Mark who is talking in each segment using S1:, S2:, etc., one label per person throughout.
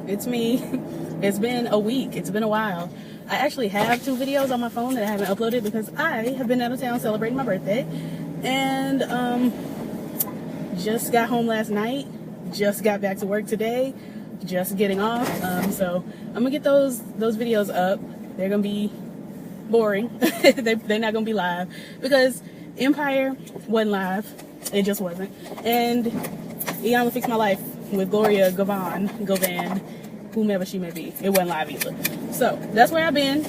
S1: It's me. It's been a week. It's been a while. I actually have 2 videos on my phone that I haven't uploaded because I have been out of town celebrating my birthday. And just got home last night. Just got back to work today. Just getting off. So I'm gonna get those videos up. They're gonna be boring. They're not gonna be live because Empire wasn't live. It just wasn't. And Iyanla Fix My Life with Gloria Govan, whomever she may be. It wasn't live either. So that's where I've been.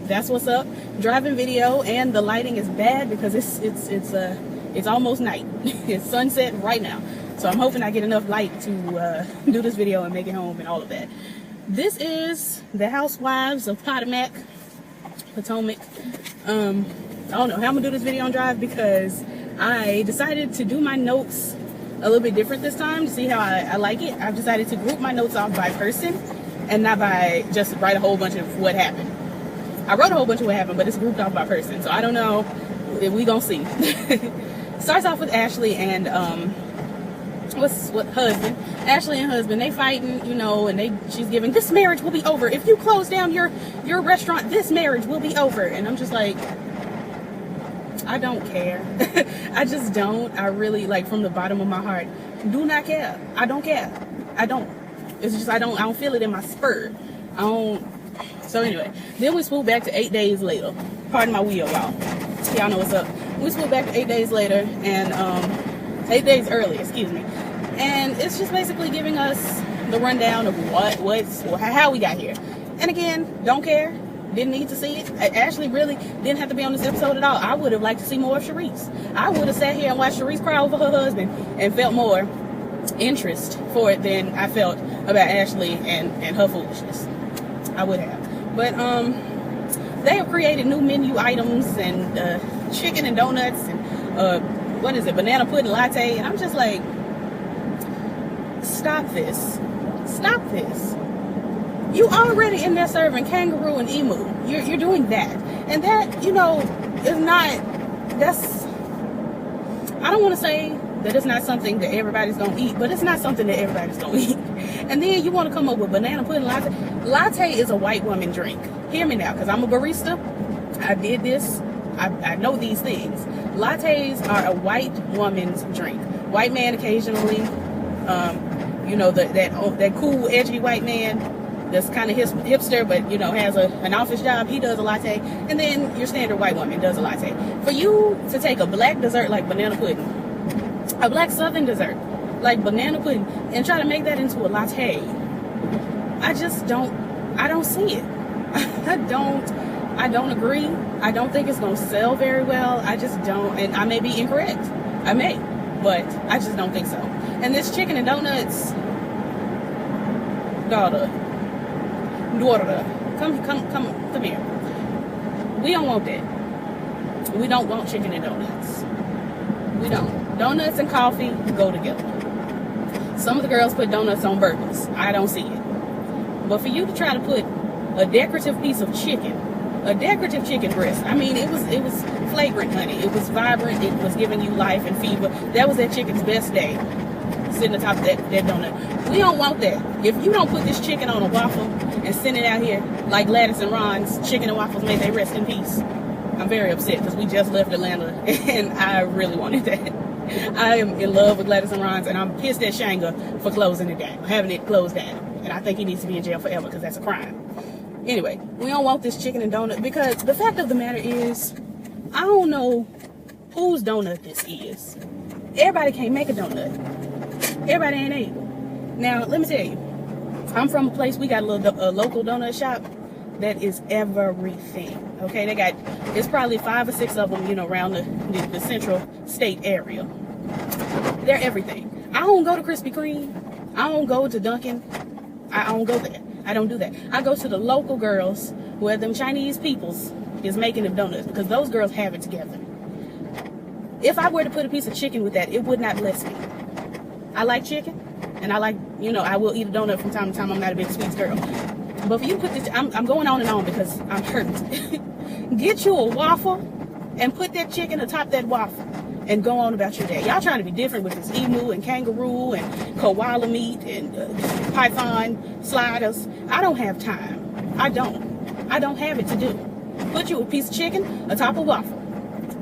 S1: That's what's up. Driving video, and the lighting is bad because it's almost night. It's sunset right now. So I'm hoping I get enough light to do this video and make it home and all of that. This is the Housewives of Potomac. I don't know how I'm gonna do this video on drive because I decided to do my notes a little bit different this time to see how I like it. I've decided to group my notes off by person and not by just write a whole bunch of what happened. I wrote a whole bunch of what happened, but it's grouped off by person. So I don't know. We gonna see. Starts off with Ashley and husband. Ashley and husband, they fighting, you know, and she's giving, this marriage will be over. If you close down your restaurant, this marriage will be over. And I'm just like, I don't care. I just don't. I really, like, from the bottom of my heart, do not care. I don't care. I don't. It's just I don't feel it in my spirit. I don't. So anyway, then we swoop back to 8 days later. Pardon my wheel, y'all. Y'all know what's up. We swoop back to 8 days later, and 8 days early, excuse me. And it's just basically giving us the rundown of how we got here. And again, don't care. Didn't need to see it. Ashley really didn't have to be on this episode at all. I would have liked to see more of Sharice. I would have sat here and watched Sharice cry over her husband and felt more interest for it than I felt about Ashley and her foolishness. I would have. But they have created new menu items and chicken and donuts and banana pudding latte, and I'm just like, stop this. Stop this. You already in there serving kangaroo and emu. You're doing that. And that, you know, is not, I don't want to say that it's not something that everybody's going to eat, but it's not something that everybody's going to eat. And then you want to come up with banana pudding latte. Latte is a white woman drink. Hear me now, because I'm a barista. I did this. I know these things. Lattes are a white woman's drink. White man occasionally, you know, that cool, edgy white man that's kind of hipster, but, you know, has an office job, he does a latte. And then your standard white woman does a latte. For you to take a black dessert like banana pudding, a black southern dessert like banana pudding, and try to make that into a latte, I don't see it. I don't agree. I don't think it's going to sell very well. I just don't, and I may be incorrect. I may, but I just don't think so. And this chicken and donuts, daughter, come here. We don't want that. We don't want chicken and donuts. We don't. Donuts and coffee go together. Some of the girls put donuts on burgers. I don't see it. But for you to try to put a decorative piece of chicken, a decorative chicken breast, I mean, it was flagrant, honey. It was vibrant. It was giving you life and fever. That was that chicken's best day, sitting atop that donut. We don't want that. If you don't put this chicken on a waffle and send it out here like Gladys and Ron's chicken and waffles, may they rest in peace, I'm very upset because we just left Atlanta and I really wanted that. I am in love with Gladys and Ron's, and I'm pissed at Shanga for closing it down, having it closed down. And I think he needs to be in jail forever because that's a crime. Anyway, we don't want this chicken and donut because the fact of the matter is, I don't know whose donut this is. Everybody can't make a donut. Everybody ain't able. Now, let me tell you, I'm from a place, we got a local donut shop that is everything. Okay, it's probably 5 or 6 of them, you know, around the central state area. They're everything. I don't go to Krispy Kreme. I don't go to Dunkin'. I don't go there. I don't do that. I go to the local girls where them Chinese peoples is making them donuts because those girls have it together. If I were to put a piece of chicken with that, it would not bless me. I like chicken, and I like, you know, I will eat a donut from time to time. I'm not a big sweets girl. But for you to put this, I'm going on and on because I'm hurt. Get you a waffle and put that chicken atop that waffle and go on about your day. Y'all trying to be different with this emu and kangaroo and koala meat and python sliders. I don't have time. I don't have it to do. Put you a piece of chicken atop a waffle.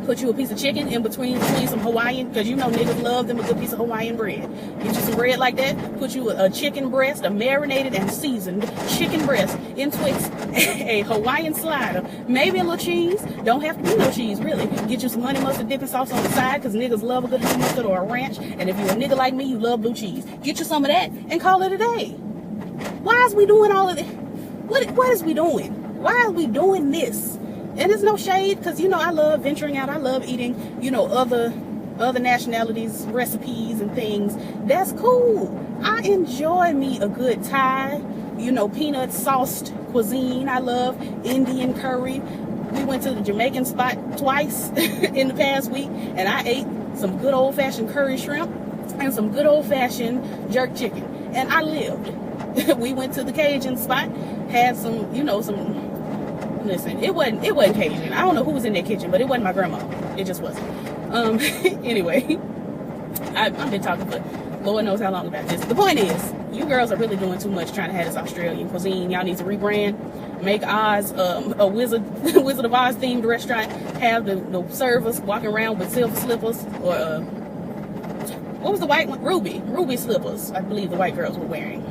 S1: Put you a piece of chicken in between some Hawaiian, because you know niggas love them a good piece of Hawaiian bread. Get you some bread like that. Put you a chicken breast, a marinated and seasoned chicken breast in Twix, a Hawaiian slider, maybe a little cheese. Don't have to be no cheese, really. Get you some honey mustard dipping sauce on the side, because niggas love a good honey mustard or a ranch. And if you're a nigga like me, you love blue cheese. Get you some of that and call it a day. Why is we doing all of this? What is we doing? Why are we doing this? And there's no shade, because, you know, I love venturing out. I love eating, you know, other nationalities, recipes and things. That's cool. I enjoy me a good Thai, you know, peanut sauced cuisine. I love Indian curry. We went to the Jamaican spot twice in the past week, and I ate some good old-fashioned curry shrimp and some good old-fashioned jerk chicken. And I lived. We went to the Cajun spot, had some, you know, listen, it wasn't Cajun. I don't know who was in that kitchen, but it wasn't my grandma. It just wasn't. Anyway, I've been talking for Lord knows how long about this. The point is, you girls are really doing too much trying to have this Australian cuisine. Y'all need to rebrand, make Oz a Wizard of Oz themed restaurant. Have the servers walking around with silver slippers, or what was the white one? Ruby slippers. I believe the white girls were wearing.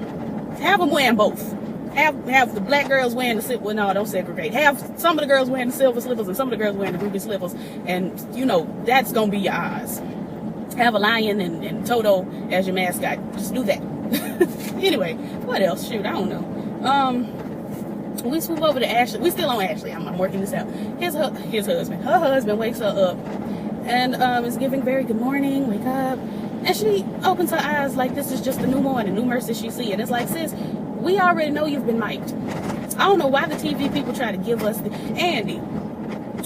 S1: Have them wearing both. Have the black girls wearing the silver. Well, no, don't segregate. Have some of the girls wearing the silver slippers and some of the girls wearing the ruby slippers, and you know that's gonna be your eyes. Have a lion and Toto as your mascot. Just do that. Anyway, what else? Shoot, I don't know. We swoop over to Ashley. We still on Ashley. I'm working this out. His husband. Her husband wakes her up and is giving very good morning. Wake up, and she opens her eyes like this is just a new morning, new mercy she see, and it's like, sis, we already know you've been mic'd. I don't know why the TV people try to give us Andy,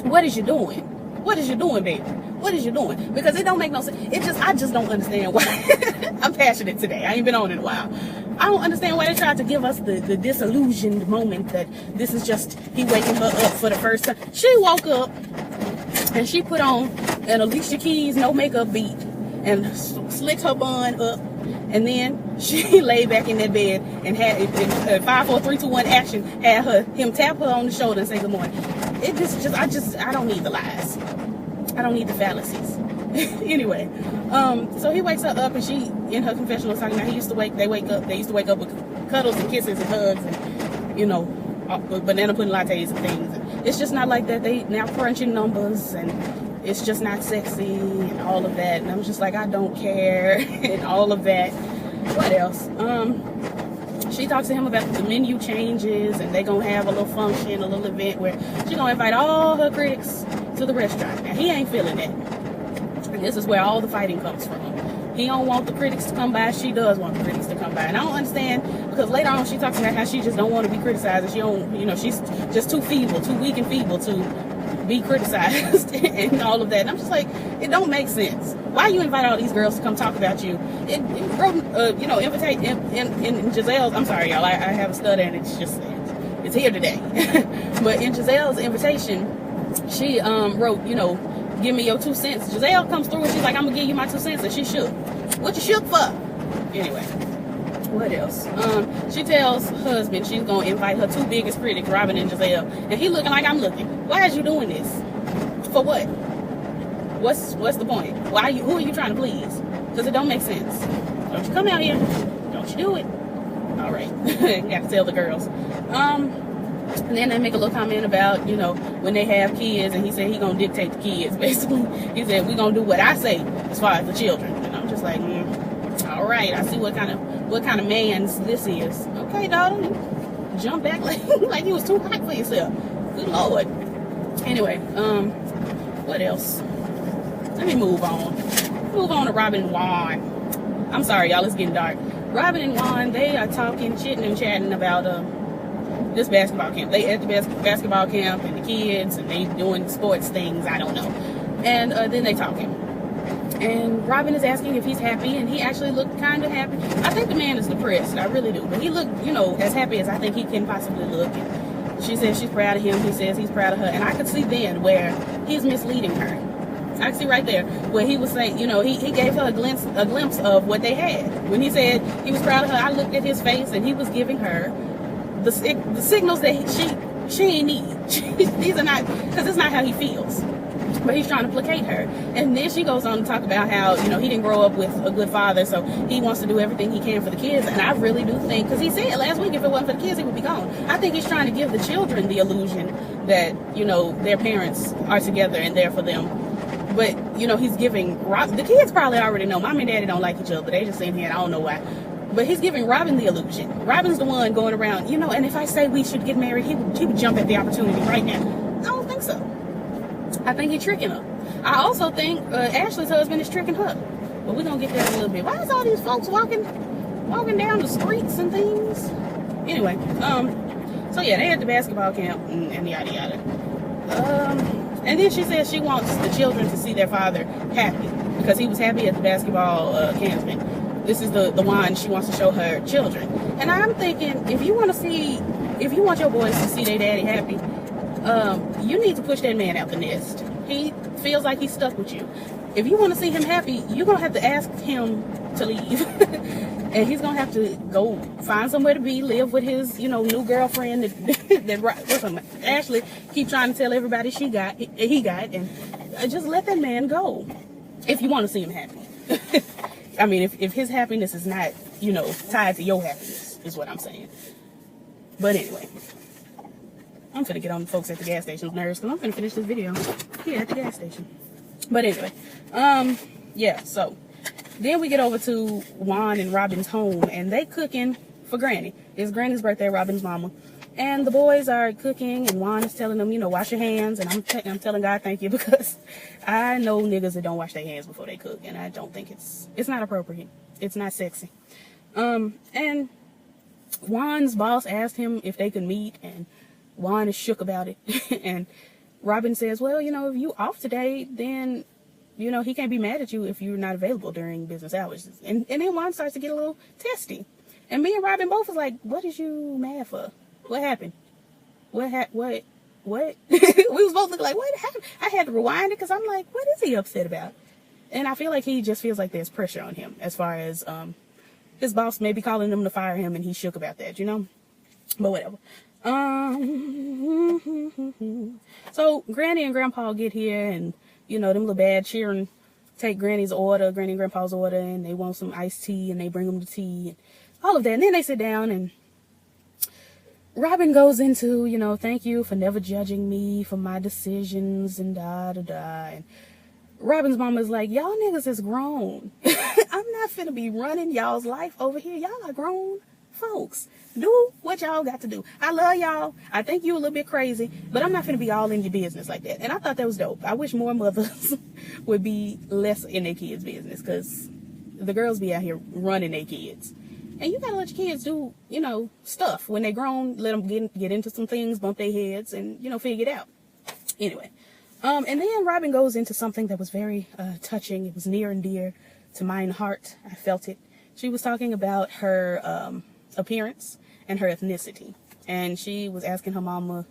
S1: what is you doing? What is you doing, baby? What is you doing? Because it don't make no sense. I just don't understand why. I'm passionate today. I ain't been on in a while. I don't understand why they tried to give us the disillusioned moment that this is just he waking her up for the first time. She woke up and she put on an Alicia Keys no makeup beat and slicked her bun up. And then she lay back in that bed and had 5, 4, 3, 2, 1 action. Had him tap her on the shoulder and say good morning. I don't need the lies. I don't need the fallacies. Anyway, so he wakes her up, and she in her confessional talking about they used to wake up with cuddles and kisses and hugs and, you know, banana pudding lattes and things. And it's just not like that. They now crunching numbers, and it's just not sexy and all of that. And I'm just like, I don't care and all of that. What else? She talks to him about the menu changes, and they gonna have a little function, a little event where she gonna invite all her critics to the restaurant. Now he ain't feeling that. And this is where all the fighting comes from. He don't want the critics to come by. She does want the critics to come by. And I don't understand, because later on she talks about how she just don't want to be criticized, and she don't, you know, she's just too weak and feeble to be criticized and all of that. And I'm just like, it don't make sense. Why you invite all these girls to come talk about you? You know, invitate in Gizelle's, I'm sorry y'all, I have a stutter and it's here today. But in Gizelle's invitation, she wrote, you know, give me your 2 cents. Gizelle comes through and she's like, I'm gonna give you my 2 cents, and she shook. What you shook for? Anyway, what else? She tells her husband she's gonna invite her 2 biggest critics, Robyn and Gizelle, and he looking like I'm looking. Why is you doing this? For what? What's the point? Who are you trying to please? Because it don't make sense. Don't you come out here? Don't you do it? All right, got to tell the girls. And then they make a little comment about, you know, when they have kids, and he said he gonna dictate the kids. Basically, he said we gonna do what I say as far as the children. And I'm just like, all right, I see what kind of man's this is. Okay, daughter, jump back like you was too hot for yourself. Good Lord. Anyway, what else? Let me move on. Move on to Robyn and Juan. I'm sorry, y'all, it's getting dark. Robyn and Juan, they are talking, chitting and chatting about this basketball camp. They at the basketball camp, and the kids, and they doing sports things, I don't know. And then they talking. And Robyn is asking if he's happy, and he actually looked kind of happy. I think the man is depressed, I really do. But he looked, you know, as happy as I think he can possibly look. And she says she's proud of him. He says he's proud of her. And I could see then where he's misleading her. I see right there where he was saying, you know, he gave her a glimpse of what they had. When he said he was proud of her, I looked at his face and he was giving her the signals that she ain't need. These are not, because it's not how he feels. But he's trying to placate her. And then she goes on to talk about how, you know, he didn't grow up with a good father, so he wants to do everything he can for the kids. And I really do think, because he said last week if it wasn't for the kids, he would be gone. I think he's trying to give the children the illusion that, you know, their parents are together and there for them. But, you know, he's giving the kids probably already know. Mom and daddy don't like each other. They just sitting here and I don't know why. But he's giving Robyn the illusion. Robyn's the one going around, you know, and if I say we should get married, he would jump at the opportunity right now. I don't think so. I think he's tricking her. I also think Ashley's husband is tricking her. But we're going to get there in a little bit. Why is all these folks walking down the streets and things? Anyway, so yeah, they had the basketball camp and yada yada. And then she says she wants the children to see their father happy because he was happy at the basketball camp. And this is the wine she wants to show her children. And I'm thinking, if you want your boys to see their daddy happy, you need to push that man out the nest. He feels like he's stuck with you. If you want to see him happy, you're going to have to ask him to leave. And he's going to have to go find somewhere to be, live with his, you know, new girlfriend that Ashley keep trying to tell everybody he got, and just let that man go. If you want to see him happy. I mean, if his happiness is not, you know, tied to your happiness, is what I'm saying. But anyway, I'm finna get on the folks at the gas station's nerves because I'm finna finish this video here at the gas station. But anyway, yeah, so then we get over to Juan and Robyn's home, and they cooking for Granny. It's Granny's birthday, Robyn's mama. And the boys are cooking, and Juan is telling them, you know, wash your hands. And I'm telling God thank you, because I know niggas that don't wash their hands before they cook, and I don't think it's not appropriate. It's not sexy. And Juan's boss asked him if they could meet, and Juan is shook about it. And Robyn says, well, you know, if you off today, then, you know, he can't be mad at you if you're not available during business hours. And then Juan starts to get a little testy. And me and Robyn both was like, what is you mad for? What happened? What? We was both looking like, what happened? I had to rewind it because I'm like, what is he upset about? And I feel like he just feels like there's pressure on him as far as his boss may be calling him to fire him, and he's shook about that, you know? But whatever. So Granny and Grandpa get here, and, you know, them little bad cheering take Granny and Grandpa's order, and they want some iced tea, and they bring them the tea, and all of that. And then they sit down, and Robyn goes into, you know, thank you for never judging me for my decisions and da-da-da. And Robyn's mama is like, y'all niggas is grown. I'm not finna be running y'all's life over here. Y'all are grown folks. Do what y'all got to do. I love y'all. I think you a little bit crazy, but I'm not finna be all in your business like that. And I thought that was dope. I wish more mothers would be less in their kids' business, because the girls be out here running their kids. And you gotta let your kids do, you know, stuff. When they're grown, let them get into some things, bump their heads, and, you know, figure it out. Anyway. And then Robyn goes into something that was very touching. It was near and dear to mine heart. I felt it. She was talking about her appearance and her ethnicity. And she was asking her mama,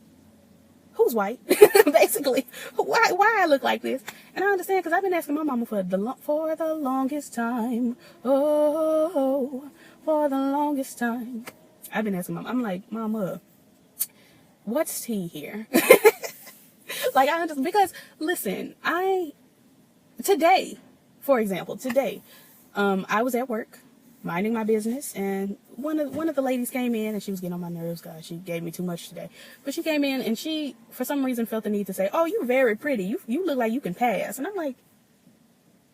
S1: who's white? Basically, why I look like this? And I understand, because I've been asking my mama for the longest time. Oh, for the longest time. I've been asking Mama. I'm like, Mama, what's tea here? Like, I understand, because listen, today, for example, I was at work minding my business, and one of the ladies came in, and she was getting on my nerves. God, she gave me too much today. But she came in, and she, for some reason, felt the need to say, oh, you're very pretty. You look like you can pass. And I'm like,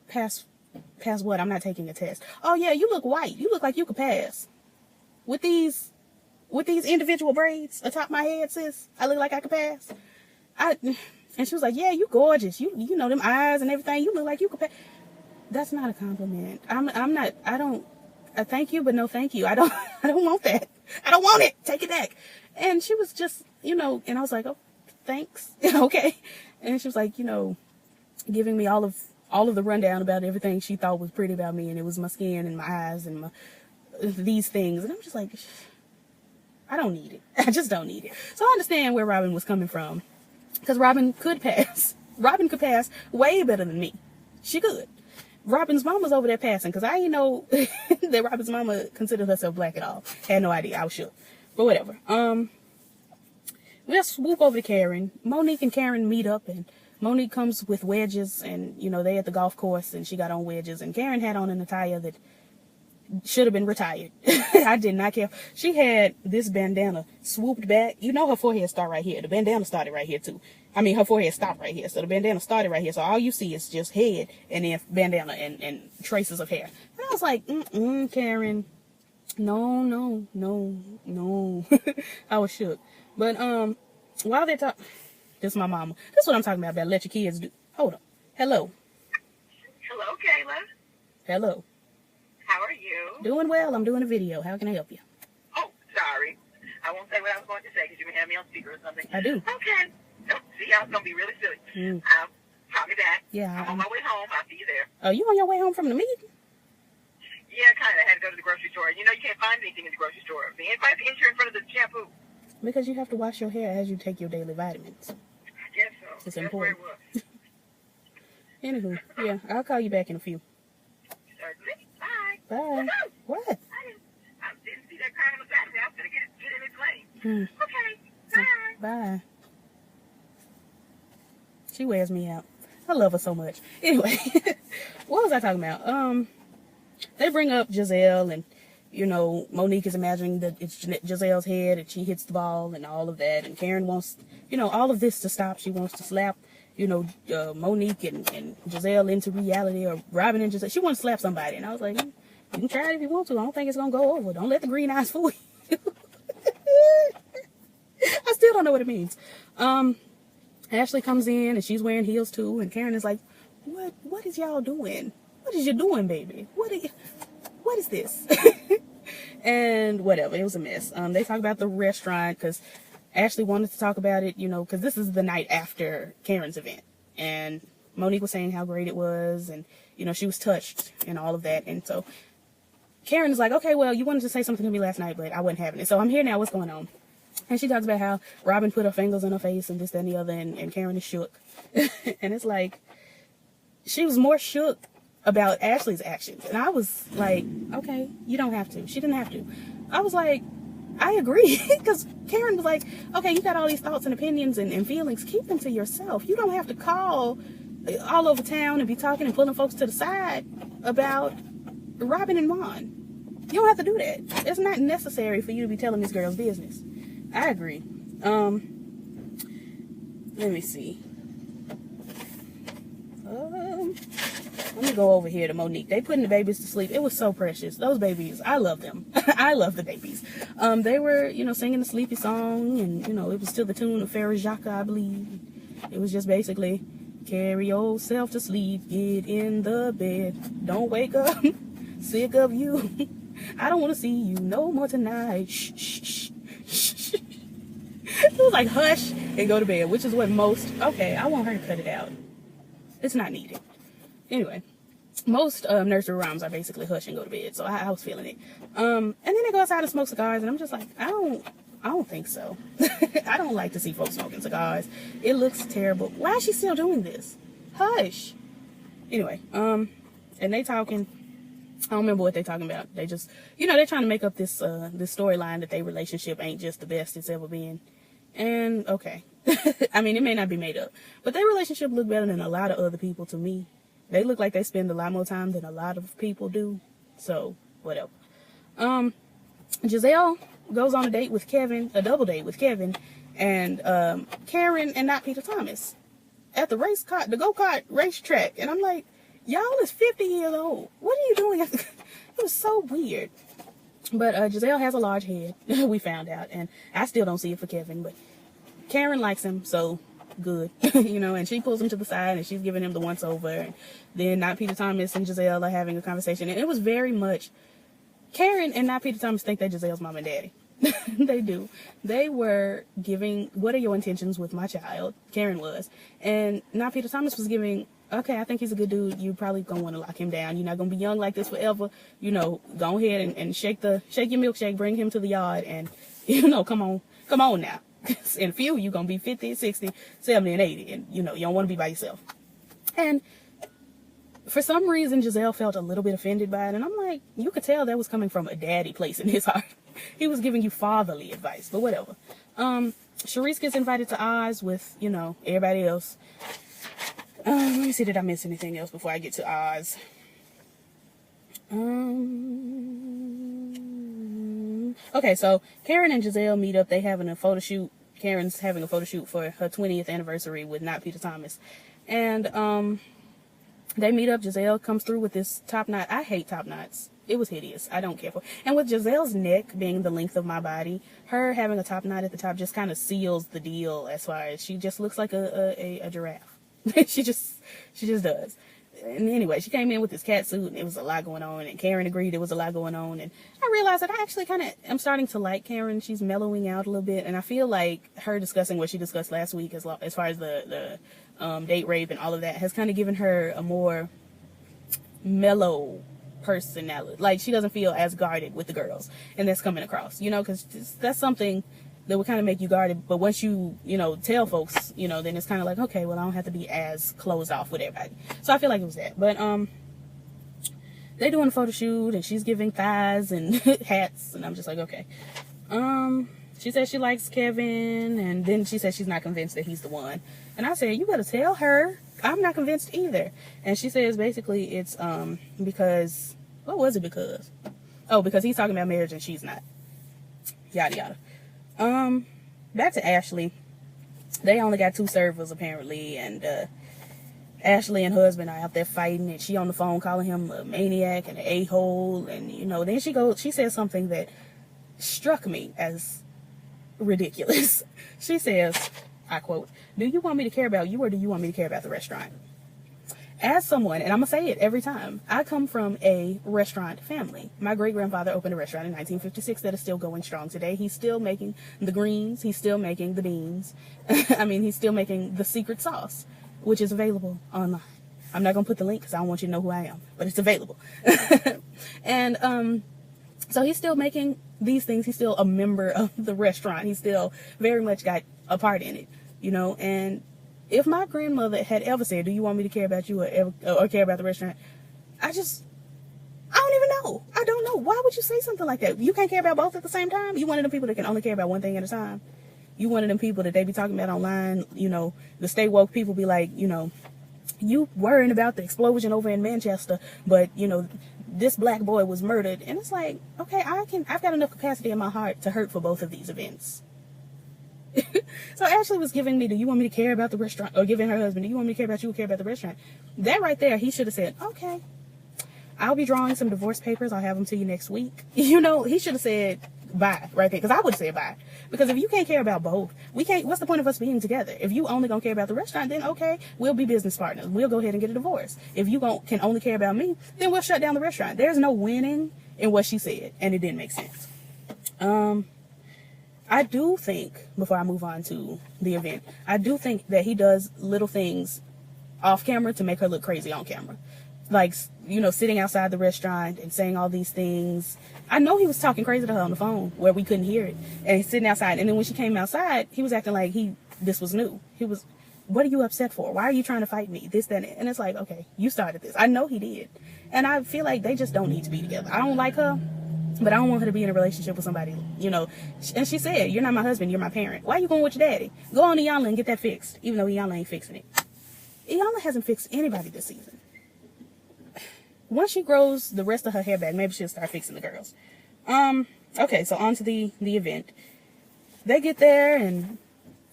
S1: pass what? I'm not taking a test. Oh yeah, you look white. You look like you could pass. With these individual braids atop my head, sis, I look like I could pass. And she was like, yeah, you gorgeous. You know, them eyes and everything. You look like you could pass. That's not a compliment. I thank you, but no thank you. I don't want that. I don't want it. Take it back. And she was just, you know, and I was like, oh, thanks. Okay. And she was like, you know, giving me all of the rundown about everything she thought was pretty about me, and it was my skin and my eyes and these things. And I'm just like, I don't need it. I just don't need it. So I understand where Robyn was coming from, because Robyn could pass. Robyn could pass way better than me. She could. Robyn's mama's over there passing, because I didn't know that Robyn's mama considered herself black at all. Had no idea. I was shook. But whatever. We'll swoop over to Karen. Monique and Karen meet up, and Monique comes with wedges, and, you know, they at the golf course, and she got on wedges, and Karen had on an attire that should have been retired. I did not care. She had this bandana swooped back. You know her forehead started right here. The bandana started right here too. I mean, her forehead stopped right here. So the bandana started right here. So all you see is just head and then bandana and traces of hair. And I was like, Karen, no. I was shook. But while they're talking, this is my mama. This is what I'm talking about let your kids do. Hold on. Hello.
S2: Hello, Kayla.
S1: Hello.
S2: How are you?
S1: Doing well. I'm doing a video. How can I help you?
S2: Oh, sorry. I won't say what I was going to say because you can have me on speaker or something.
S1: I do.
S2: Okay. Oh, see, I was going to be really silly. Call me back.
S1: Yeah.
S2: I'm on my way home. I'll see you there.
S1: Oh, you on your way home from the meeting?
S2: Yeah, kind of. I had to go to the grocery store. You know, you can't find anything in the grocery store. If I have to enter in front of the shampoo.
S1: Because you have to wash your hair as you take your daily vitamins.
S2: I guess so.
S1: It's
S2: That's
S1: important.
S2: where it was.
S1: Anywho, yeah, I'll call you back in a few.
S2: Certainly. Bye.
S1: Bye. What?
S2: I didn't see that car on the Saturday. I was going to get in its lane. Okay. Bye.
S1: Bye. She wears me out. I love her so much. Anyway, what was I talking about? They bring up Gizelle, and, you know, Monique is imagining that it's Giselle's head and she hits the ball and all of that. And Karen wants, you know, all of this to stop. She wants to slap, you know, Monique and Gizelle into reality, or Robyn and Gizelle. She wants to slap somebody. And I was like, you can try it if you want to. I don't think it's going to go over. Don't let the green eyes fool you. I still don't know what it means. Ashley comes in and she's wearing heels too. And Karen is like, what is y'all doing? What is you doing, baby? What is this? And whatever. It was a mess. They talk about the restaurant because Ashley wanted to talk about it, you know, because this is the night after Karen's event. And Monique was saying how great it was. And, you know, she was touched and all of that. And so Karen is like, okay, well, you wanted to say something to me last night, but I wasn't having it. So I'm here now. What's going on? And she talks about how Robyn put her fingers on her face and this, that, and the other. And Karen is shook. And it's like, she was more shook about Ashley's actions. And I was like, okay, you don't have to. She didn't have to. I was like, I agree. Because Karen was like, okay, you got all these thoughts and opinions and feelings. Keep them to yourself. You don't have to call all over town and be talking and pulling folks to the side about Robyn and Juan. You don't have to do that. It's not necessary for you to be telling this girl's business. I agree. Let me see. Let me go over here to Monique. They putting the babies to sleep. It was so precious. Those babies, I love them. I love the babies. They were, you know, singing the sleepy song, and, you know, it was still the tune of Farrah Jacques, I believe. It was just basically, carry yourself to sleep, get in the bed, don't wake up, sick of you. I don't want to see you no more tonight. Shh, shh, shh, shh. It was like hush and go to bed, which is what most, okay, I want her to cut it out. It's not needed. Anyway, most nursery rhymes are basically hush and go to bed, so I was feeling it. And then they go outside and smoke cigars, and I'm just like, I don't think so. I don't like to see folks smoking cigars. It looks terrible. Why is she still doing this? Hush. Anyway, and they talking. I don't remember what they're talking about. They just, you know, they're trying to make up this this storyline that their relationship ain't just the best it's ever been. And okay, I mean, it may not be made up, but their relationship look better than a lot of other people to me. They look like they spend a lot more time than a lot of people do. So whatever. Gizelle goes on a date with Kevin, a double date with Kevin, and Karen and not Peter Thomas at the the go-kart racetrack. And I'm like, y'all is 50 years old. What are you doing? It was so weird. But Gizelle has a large head. We found out. And I still don't see it for Kevin. But Karen likes him, so good. You know, and she pulls him to the side and she's giving him the once over. And then not Peter Thomas and Gizelle are having a conversation. And it was very much, Karen and not Peter Thomas think they're Giselle's mom and daddy. They do. They were giving, what are your intentions with my child? Karen was. And not Peter Thomas was giving, okay, I think he's a good dude. You probably gonna want to lock him down. You're not gonna be young like this forever. You know, go ahead and shake your milkshake, bring him to the yard, and, you know, come on now. In a few, you're going to be 50, 60, 70, and 80. And, you don't want to be by yourself. And for some reason, Gizelle felt a little bit offended by it. And I'm like, you could tell that was coming from a daddy place in his heart. He was giving you fatherly advice, but whatever. Sharice gets invited to Oz with, everybody else. Let me see, did I miss anything else before I get to Oz? Okay, so Karen and Gizelle meet up. They having a photo shoot. Karen's having a photo shoot for her 20th anniversary with not Peter Thomas. And they meet up. Gizelle comes through with this top knot. I hate top knots. It was hideous. I don't care for it. And with Giselle's neck being the length of my body, her having a top knot at the top just kind of seals the deal as far as she just looks like a giraffe. she just does. And anyway, she came in with this cat suit, and it was a lot going on, and Karen agreed there was a lot going on, and I realized that I actually kind of am starting to like Karen. She's mellowing out a little bit, and I feel like her discussing what she discussed last week as far as the date rape and all of that has kind of given her a more mellow personality. Like, she doesn't feel as guarded with the girls, and that's coming across, because that's something that would kind of make you guarded, but once you, tell folks, then it's kind of like, okay, well, I don't have to be as closed off with everybody. So I feel like it was that. But they doing a photo shoot, and she's giving thighs and hats, and I'm just like, okay. She says she likes Kevin, and then she says she's not convinced that he's the one. And I said, you gotta tell her I'm not convinced either. And she says basically it's because, what was it because? Oh, because he's talking about marriage and she's not. Yada yada. Back to Ashley. They only got 2 servers apparently, and Ashley and husband are out there fighting, and she on the phone calling him a maniac and an a-hole, and then she says something that struck me as ridiculous. She says, I quote, "Do you want me to care about you, or do you want me to care about the restaurant?" As someone, and I'm going to say it every time, I come from a restaurant family. My great-grandfather opened a restaurant in 1956 that is still going strong today. He's still making the greens. He's still making the beans. He's still making the secret sauce, which is available online. I'm not going to put the link because I don't want you to know who I am, but it's available. And so he's still making these things. He's still a member of the restaurant. He's still very much got a part in it, and if my grandmother had ever said, do you want me to care about you or care about the restaurant? I don't even know. I don't know. Why would you say something like that? You can't care about both at the same time? You one of them people that can only care about one thing at a time? You one of them people that they be talking about online, the stay woke people be like, you worrying about the explosion over in Manchester, but, this black boy was murdered. And it's like, okay, I've got enough capacity in my heart to hurt for both of these events. So Ashley was giving me, do you want me to care about the restaurant? Or giving her husband, do you want me to care about you or care about the restaurant? That right there, he should have said, okay, I'll be drawing some divorce papers. I'll have them to you next week. He should have said bye right there. Because I would have said bye. Because if you can't care about both, what's the point of us being together? If you only gonna care about the restaurant, then okay, we'll be business partners. We'll go ahead and get a divorce. If you can only care about me, then we'll shut down the restaurant. There's no winning in what she said. And it didn't make sense. I do think, before I move on to the event, I do think that he does little things off camera to make her look crazy on camera. Like, sitting outside the restaurant and saying all these things. I know he was talking crazy to her on the phone where we couldn't hear it. And he's sitting outside. And then when she came outside, he was acting like this was new. He was, what are you upset for? Why are you trying to fight me? This, that, and it's like, okay, you started this. I know he did. And I feel like they just don't need to be together. I don't like her. But I don't want her to be in a relationship with somebody, And she said, you're not my husband, you're my parent. Why are you going with your daddy? Go on to Iyanla and get that fixed. Even though Iyanla ain't fixing it. Iyanla hasn't fixed anybody this season. Once she grows the rest of her hair back, maybe she'll start fixing the girls. Okay, so on to the event. They get there, and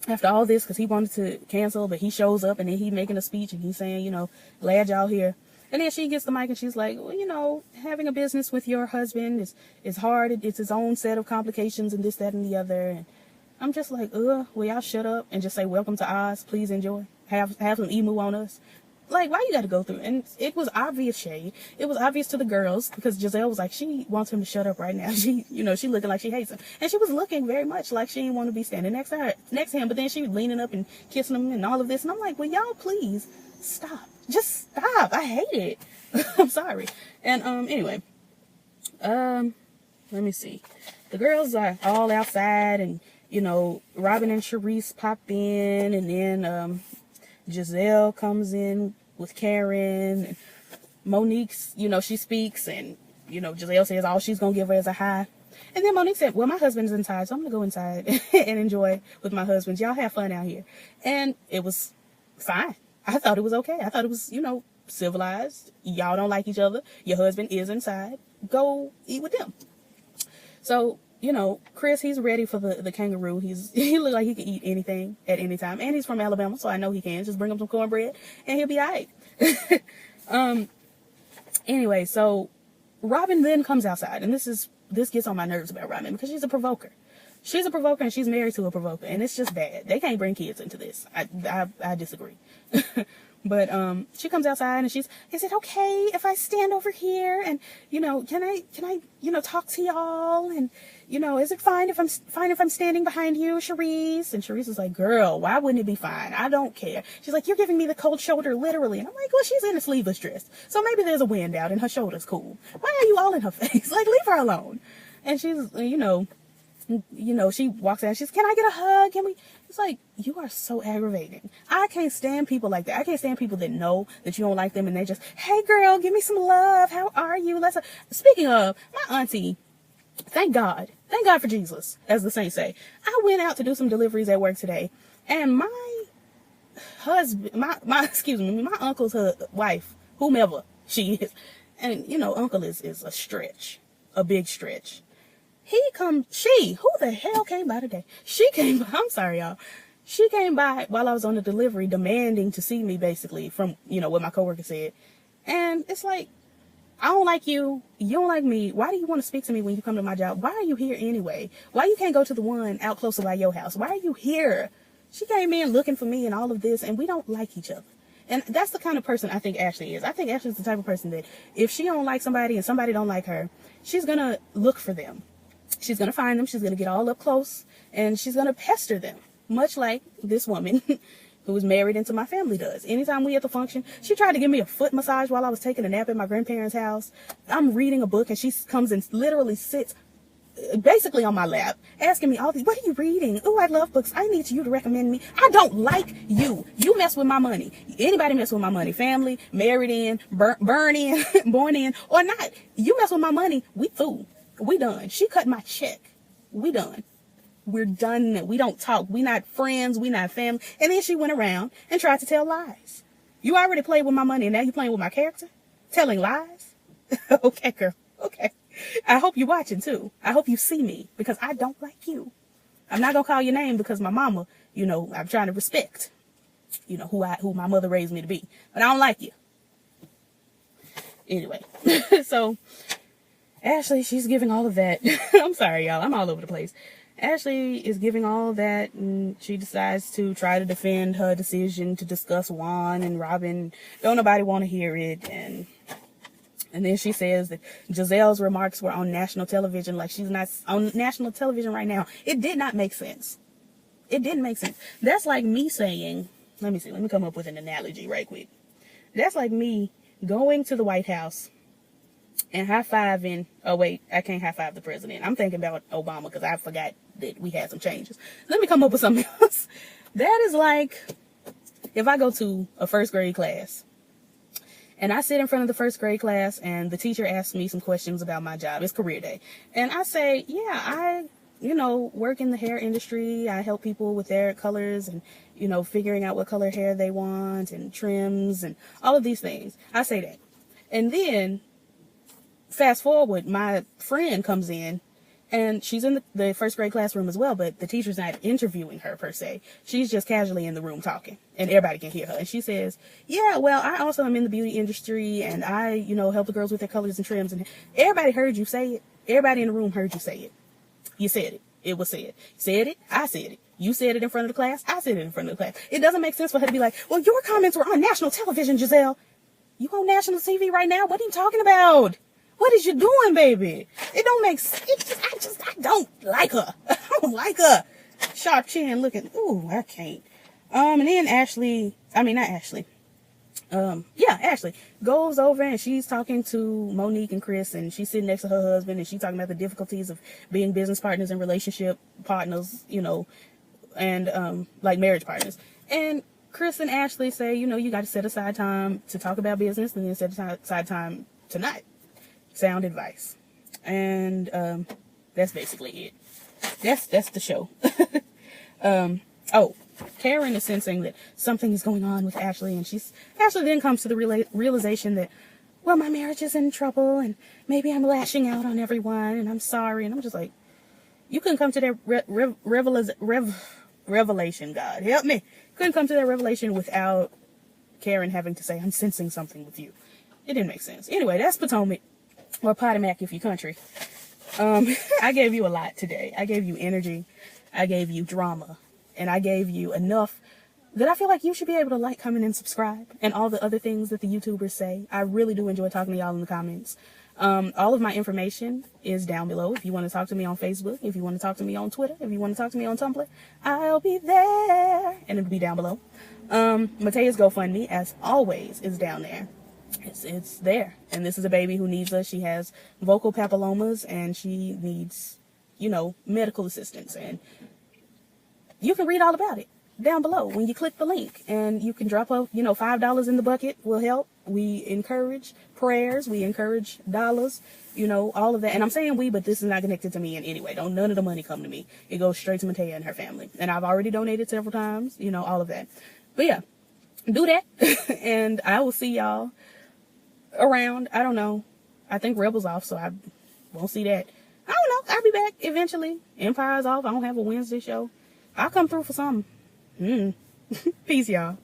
S1: after all this, because he wanted to cancel, but he shows up, and then he's making a speech, and he's saying, glad y'all here. And then she gets the mic and she's like, well, having a business with your husband is hard. It's its own set of complications and this, that, and the other. And I'm just like, will y'all shut up and just say, welcome to Oz. Please enjoy. Have some emu on us. Like, why you got to go through? And it was obvious shade. It was obvious to the girls because Gizelle was like, she wants him to shut up right now. She looking like she hates him. And she was looking very much like she didn't want to be standing next to him. But then she was leaning up and kissing him and all of this. And I'm like, well, y'all please stop. Just stop. I hate it. I'm sorry. And, anyway, what let me see. The girls are all outside, and, you know, Robyn and Sharice pop in, and then Gizelle comes in with Karen, and Monique's, you know, she speaks, and, you know, Gizelle says all she's going to give her is a hi. And then Monique said, well, my husband's inside, so I'm going to go inside and enjoy with my husband. Y'all have fun out here. And it was fine. I thought it was okay. I thought it was, you know, civilized. Y'all don't like each other. Your husband is inside. Go eat with them. So, you know, Chris, he's ready for the kangaroo. He looks like he can eat anything at any time. And he's from Alabama, so I know he can. Just bring him some cornbread and he'll be all right. Anyway, so Robyn then comes outside, and this gets on my nerves about Robyn because she's a provoker. She's a provoker, and she's married to a provoker, and it's just bad. They can't bring kids into this. I disagree. But she comes outside, and is it okay if I stand over here, and, you know, can I you know, talk to y'all, and, you know, is it fine if I'm standing behind you, Sharice? And Sharice is like, girl, why wouldn't it be fine? I don't care. She's like, you're giving me the cold shoulder, literally. And I'm like, well, she's in a sleeveless dress, so maybe there's a wind out and her shoulder's cool. Why are you all in her face? Like, leave her alone. And she's, you know, she walks out. She's, can I get a hug? Can we? It's like, you are so aggravating. I can't stand people like that. I can't stand people that know that you don't like them, and they just, hey girl, give me some love. How are you? Speaking of, my auntie, thank God for Jesus, as the saints say. I went out to do some deliveries at work today, and my husband, my uncle's wife, whomever she is, and, you know, uncle is a stretch, a big stretch. Who the hell came by today? She came by, I'm sorry, y'all. She came by while I was on the delivery, demanding to see me, basically, from, you know, what my coworker said. And it's like, I don't like you. You don't like me. Why do you want to speak to me when you come to my job? Why are you here anyway? Why you can't go to the one out closer by your house? Why are you here? She came in looking for me and all of this, and we don't like each other. And that's the kind of person I think Ashley is. I think Ashley's the type of person that if she don't like somebody and somebody don't like her, she's going to look for them. She's going to find them. She's going to get all up close, and she's going to pester them, much like this woman who was married into my family does. Anytime we at the function, she tried to give me a foot massage while I was taking a nap at my grandparents' house. I'm reading a book, and she comes and literally sits basically on my lap, asking me all these, what are you reading? Oh, I love books. I need you to recommend me. I don't like you. You mess with my money. Anybody mess with my money, family, married in, born in, or not. You mess with my money, we through. We done. She cut my check. We done. We're done. We don't talk. We not friends. We not family. And then she went around and tried to tell lies. You already played with my money, and now you playing with my character? Telling lies? Okay, girl. Okay. I hope you're watching, too. I hope you see me, because I don't like you. I'm not going to call your name, because my mama, you know, I'm trying to respect, you know, who my mother raised me to be. But I don't like you. Anyway. So Ashley, she's giving all of that. I'm sorry, y'all. I'm all over the place. Ashley is giving all that, and she decides to try to defend her decision to discuss Juan and Robyn. Don't nobody want to hear it. And then she says that Gizelle's remarks were on national television, like she's not on national television right now. It did not make sense. It didn't make sense. That's like me saying, let me come up with an analogy right quick. That's like me going to the White House and high-fiving, oh wait, I can't high-five the president. I'm thinking about Obama because I forgot that we had some changes. Let me come up with something else. That is like if I go to a first grade class and I sit in front of the first grade class and the teacher asks me some questions about my job. It's career day. And I say, yeah, I work in the hair industry. I help people with their colors and, figuring out what color hair they want and trims and all of these things. I say that. And then fast forward, my friend comes in and she's in the first grade classroom as well, but the teacher's not interviewing her per se. She's just casually in the room talking and everybody can hear her. And she says, yeah, well, I also am in the beauty industry and I, help the girls with their colors and trims. And everybody heard you say it. Everybody in the room heard you say it. You said it. It was said. You said it. I said it. You said it in front of the class. I said it in front of the class. It doesn't make sense for her to be like, well, your comments were on national television, Gizelle. You on national TV right now? What are you talking about? What is you doing, baby? It don't make sense. I don't like her. I don't like her. Sharp chin looking. Ooh, I can't. And then yeah, Ashley goes over and she's talking to Monique and Chris, and she's sitting next to her husband, and she's talking about the difficulties of being business partners and relationship partners, you know, and like marriage partners. And Chris and Ashley say, you know, you got to set aside time to talk about business, and then set aside time to not. Sound advice. And that's basically it. That's the show. Oh, Karen is sensing that something is going on with Ashley, and Ashley then comes to the realization that, well, my marriage is in trouble, and maybe I'm lashing out on everyone, and I'm sorry. And I'm just like, you couldn't come to that revelation, God help me. Couldn't come to that revelation without Karen having to say, I'm sensing something with you. It didn't make sense. Anyway, that's Potomac, or Potomac if you're country. I gave you a lot today. I gave you energy. I gave you drama. And I gave you enough that I feel like you should be able to like, comment, and subscribe, and all the other things that the YouTubers say. I really do enjoy talking to y'all in the comments. All of my information is down below. If you want to talk to me on Facebook, if you want to talk to me on Twitter, if you want to talk to me on Tumblr, I'll be there, and it'll be down below. Matea's GoFundMe, as always, is down there. It's there. And this is a baby who needs us. She has vocal papillomas, and she needs, you know, medical assistance. And you can read all about it down below when you click the link, and you can drop a, you know, $5 in the bucket will help. We encourage prayers. We encourage dollars, you know, all of that. And I'm saying we, but this is not connected to me in any way. None of the money come to me. It goes straight to Matea and her family. And I've already donated several times, you know, all of that. But yeah, do that. And I will see y'all around. I don't know. I think Rebel's off, so I won't see that. I don't know. I'll be back eventually. Empire's off. I don't have a Wednesday show. I'll come through for something. Peace, y'all.